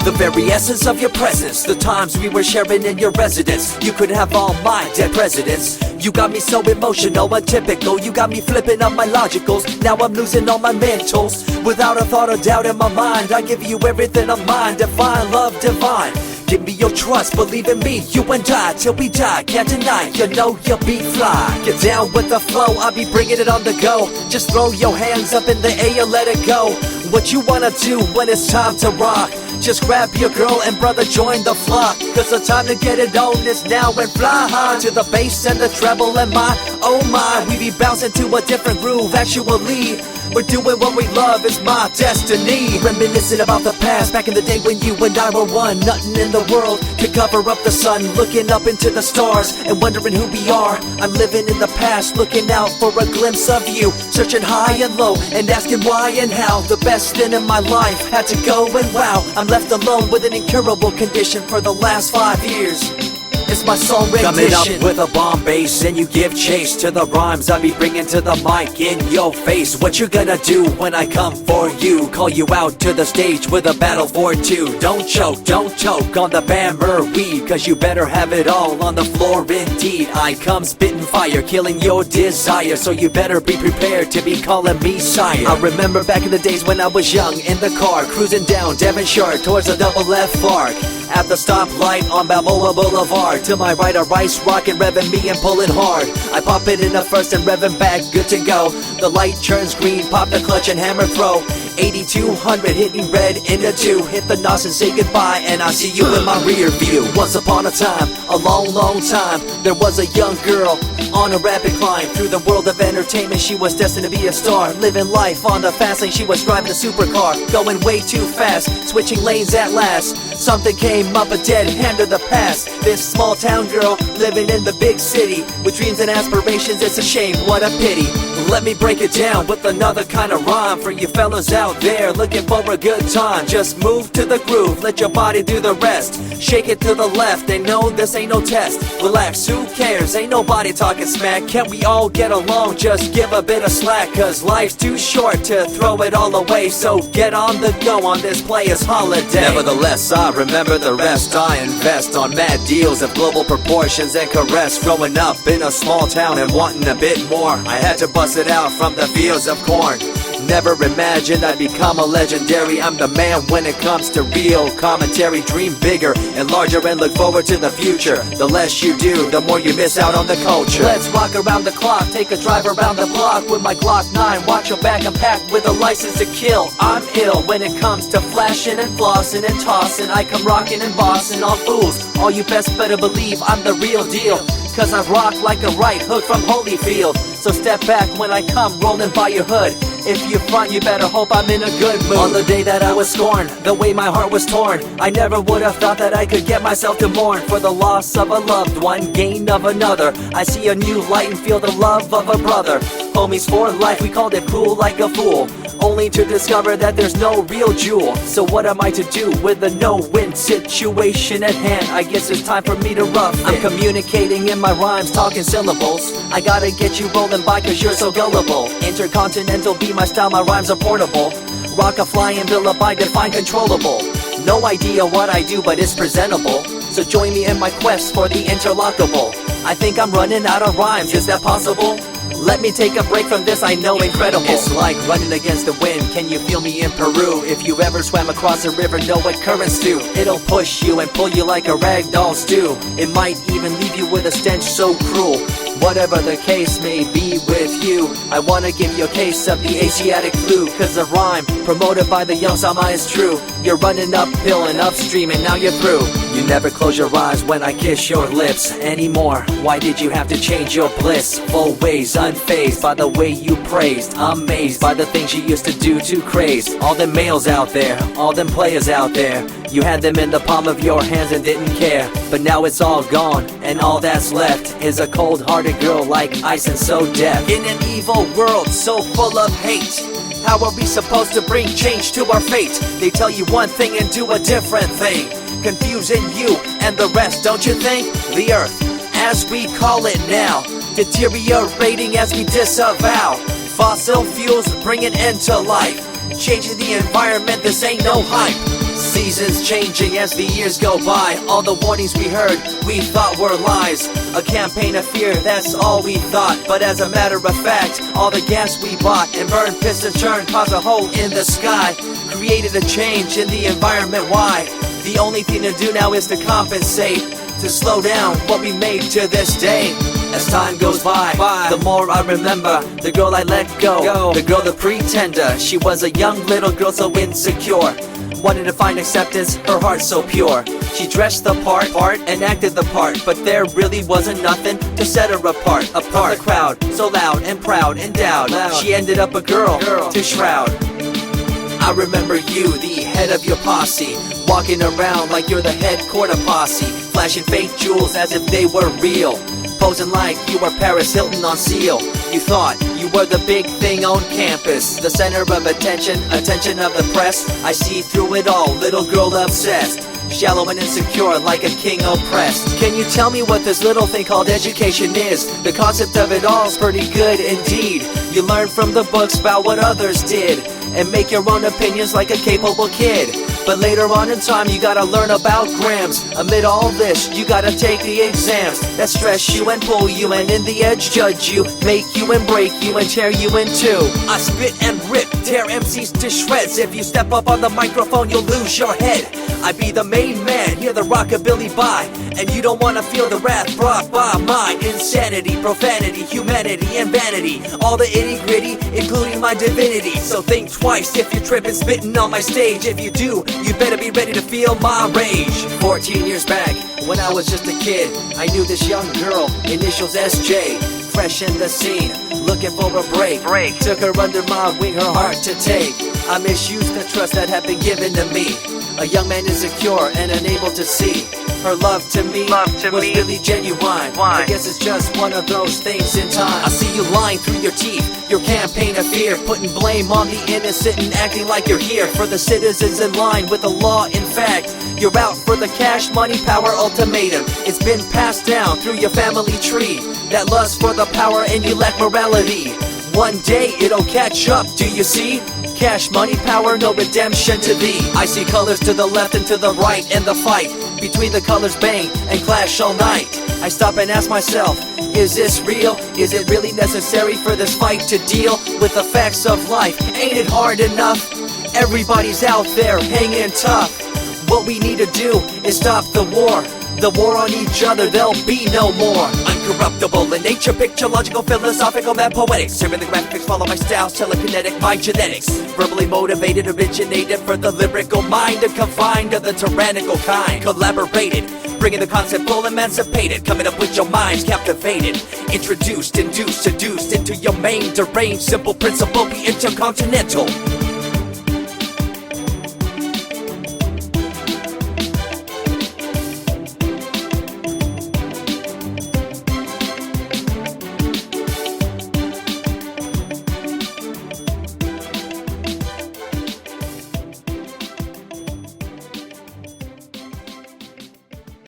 The very essence of your presence, the times we were sharing in your residence. You could have all my dead presidents. You got me so emotional, untypical. You got me flipping up my logicals. Now I'm losing all my mentals. Without a thought or doubt in my mind, I give you everything of mine. Divine love, divine. Give me your trust, believe in me, you and I, till we die, can't deny, you know you'll be fly. Get down with the flow, I'll be bringing it on the go. Just throw your hands up in the air, let it go. What you wanna do when it's time to rock? Just grab your girl and brother, join the flock. Cause the time to get it on is now, and fly high to the bass and the treble and my, oh my. We be bouncing to a different groove, actually. We're doing what we love, it's my destiny. Reminiscing about the past, back in the day when you and I were one. Nothing in the world could cover up the sun. Looking up into the stars and wondering who we are. I'm living in the past, looking out for a glimpse of you. Searching high and low and asking why and how. The best thing in my life had to go, and wow, I'm left alone with an incurable condition for the last 5 years. It's my song rendition. Coming up with a bomb bass and you give chase to the rhymes I be bringing to the mic in your face. What you gonna do when I come for you? Call you out to the stage with a battle for two. Don't choke on the bammer weed, cause you better have it all on the floor indeed. I come spitting fire, killing your desire, so you better be prepared to be calling me sire. I remember back in the days when I was young, in the car, cruising down Devonshire towards the double F arc. At the stoplight on Balboa Boulevard, to my right a rice rockin', revving me and pulling hard. I pop it in the first and revving back, good to go. The light turns green, pop the clutch and hammer throw. 8200 hitting red into 2. Hit the nos and say goodbye, and I see you in my rear view. Once upon a time, a long time, there was a young girl on a rapid climb through the world of entertainment. She was destined to be a star, living life on the fast lane. She was driving a supercar, going way too fast, switching lanes at last. Something came up, a dead hand of the past. This small town girl living in the big city with dreams and aspirations. It's a shame, what a pity. Let me break it down with another kind of rhyme for you fellas out there looking for a good time. Just move to the groove, let your body do the rest. Shake it to the left, they know this ain't no test. Relax, who cares, ain't nobody talking smack. Can't we all get along, just give a bit of slack. Cause life's too short to throw it all away, so get on the go on this player's holiday. Nevertheless, I remember the rest. I invest on mad deals of global proportions and caress. Growing up in a small town and wanting a bit more, I had to bust it out from the fields of corn. Never imagined I'd become a legendary. I'm the man when it comes to real commentary. Dream bigger and larger and look forward to the future. The less you do, the more you miss out on the culture. Let's rock around the clock, take a drive around the block with my Glock 9. Watch your back, I'm packed with a license to kill. I'm ill when it comes to flashing and flossing and tossing. I come rocking and bossing all fools. All you best better believe I'm the real deal, cause I rock like a right hook from Holyfield. So step back when I come rolling by your hood. If you front, you better hope I'm in a good mood. On the day that I was scorned, the way my heart was torn, I never would have thought that I could get myself to mourn for the loss of a loved one, gain of another. I see a new light and feel the love of a brother. Homies for life, we called it cool like a fool, only to discover that there's no real jewel. So what am I to do with a no-win situation at hand? I guess it's time for me to rough it. I'm communicating in my rhymes, talking syllables. I gotta get you rolling by cause you're so gullible. Intercontinental be my style, my rhymes are portable. Rock a flying bill up, I define controllable. No idea what I do, but it's presentable. So join me in my quest for the interlockable. I think I'm running out of rhymes, is that possible? Let me take a break from this, I know incredible. It's like running against the wind, can you feel me in Peru? If you ever swam across a river, know what currents do. It'll push you and pull you like a ragdoll stew. It might even leave you with a stench so cruel. Whatever the case may be with you, I wanna give you a case of the Asiatic flu. Cause the rhyme promoted by the young Sama is true. You're running uphill and upstream and now you're through. You never close your eyes when I kiss your lips anymore. Why did you have to change your bliss? Full ways, unfazed by the way you praised. Amazed by the things you used to do to craze. All them males out there, all them players out there, you had them in the palm of your hands and didn't care. But now it's all gone, and all that's left is a cold-hearted girl like ice and so deaf. In an evil world so full of hate, how are we supposed to bring change to our fate? They tell you one thing and do a different thing, confusing you and the rest, don't you think? The earth, as we call it now, deteriorating as we disavow. Fossil fuels bring an end to life, changing the environment, this ain't no hype. See Seasons changing as the years go by. All the warnings we heard, we thought were lies. A campaign of fear, that's all we thought. But as a matter of fact, all the gas we bought and burned, pissed and churned, caused a hole in the sky. Created a change in the environment, why? The only thing to do now is to compensate, to slow down what we made to this day. As time goes by, the more I remember the girl I let go. The girl, the pretender. She was a young little girl so insecure, wanted to find acceptance, her heart so pure. She dressed the part and acted the part, but there really wasn't nothing to set her apart. From the crowd, so loud and proud, endowed, she ended up a girl to shroud. I remember you, the head of your posse, walking around like you're the head quarter posse, flashing fake jewels as if they were real, posing like you were Paris Hilton on Seal. You thought you were the big thing on campus, the center of attention of the press. I see through it all, little girl obsessed, shallow and insecure like a king oppressed. Can you tell me what this little thing called education is? The concept of it all is pretty good indeed. You learn from the books about what others did and make your own opinions like a capable kid. But later on in time you gotta learn about grams. Amid all this you gotta take the exams that stress you and pull you, and in the edge judge you, make you and break you and tear you in two. I spit and rip, tear MCs to shreds. If you step up on the microphone you'll lose your head. I be the main man, hear the rockabilly by, and you don't wanna feel the wrath brought by my insanity, profanity, humanity, and vanity. All the itty gritty, including my divinity. So think twice if you're tripping, spitting on my stage. If you do, you better be ready to feel my rage. 14 years back, when I was just a kid, I knew this young girl, initials SJ, fresh in the scene, looking for a break. Took her under my wing, her heart to take. I misused the trust that had been given to me. A young man insecure and unable to see her love to me was really genuine. I guess it's just one of those things in time. I see you lying through your teeth, your campaign of fear, putting blame on the innocent and acting like you're here for the citizens in line with the law. In fact, you're out for the cash, money, power ultimatum. It's been passed down through your family tree, that lust for the power, and you lack morality. One day it'll catch up, do you see? Cash, money, power, no redemption to thee. I see colors to the left and to the right, and the fight between the colors bang and clash all night. I stop and ask myself, is this real? Is it really necessary for this fight to deal with the facts of life? Ain't it hard enough? Everybody's out there hanging tough. What we need to do is stop the war on each other, there'll be no more. Uncorruptible in nature, picture, logical, philosophical, and poetic. Serving the graphics, follow my style, telekinetic, my genetics. Verbally motivated, originated for the lyrical mind, and confined to the tyrannical kind. Collaborated, bringing the concept full emancipated, coming up with your minds captivated. Introduced, induced, seduced into your main deranged, simple principle, be intercontinental.